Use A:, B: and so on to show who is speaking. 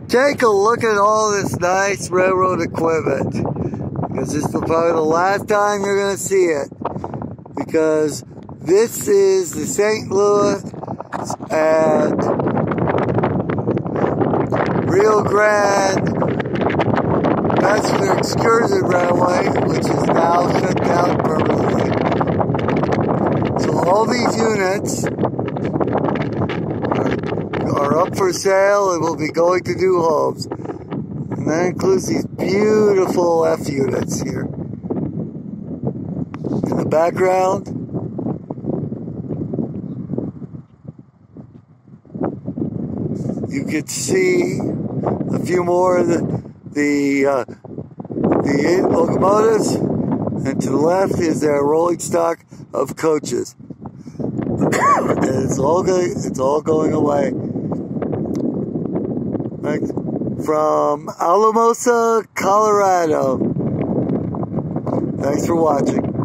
A: Take a look at all this nice railroad equipment, because this is probably the last time you're going to see it, because this is the St. Louis and Rio Grande Passenger Excursion Railway, which is now shut down permanently. So all these units are up for sale and will be going to new homes. And that includes these beautiful F units here. In the background, you can see a few more of the locomotives, and to the left is their rolling stock of coaches. And it's all going away. Right? From Alamosa, Colorado. Thanks for watching.